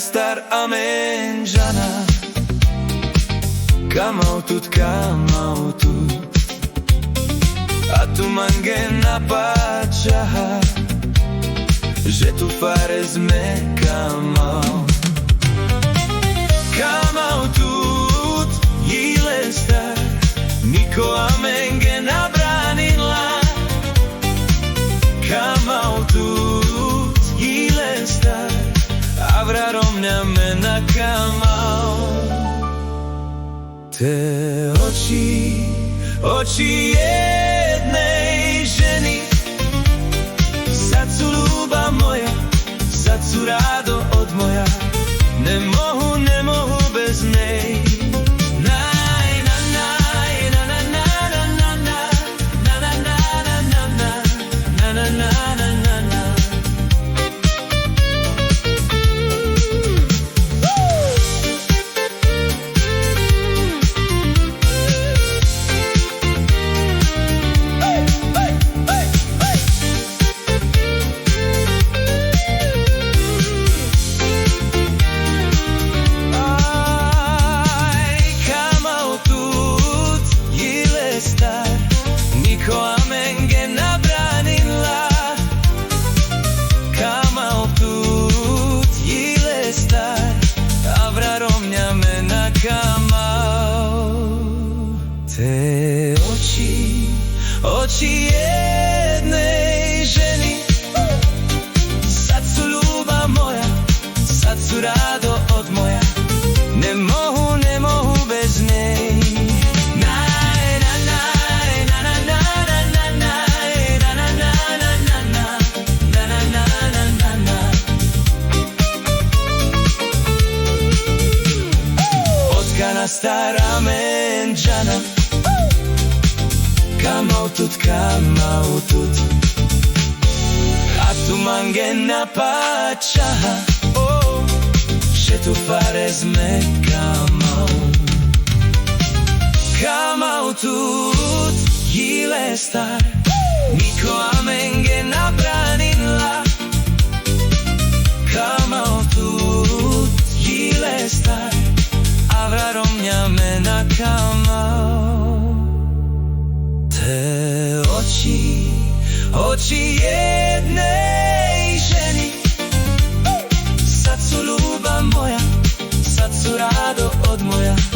star amenžana. Kamautut, a tu mange napača, že tu fare sme Kamautut, jile star, niko amenge nabranila. Kamautut, jile star, avrarom mňa nakamau. Te oči jednej ženy, sad su ljubav moja, sad su rado od moja. Ne mohu bez nej. Niko amenge nabranila. Kamautut, jile star, avrarom mňa nakamau. Te oči jednej ženy, sad su ljubav moja, sad su rado od moja. Ne mohu bez nej. Star amenžana. Kamautut, a tu mange napača, že tu fare sme Kamautut, jile star, niko amenge nabranila. Kamautut, jile star, avrarom mňa nakamau. Te oči jednej ženy, sad su ljubav moja, sad su rado od moja.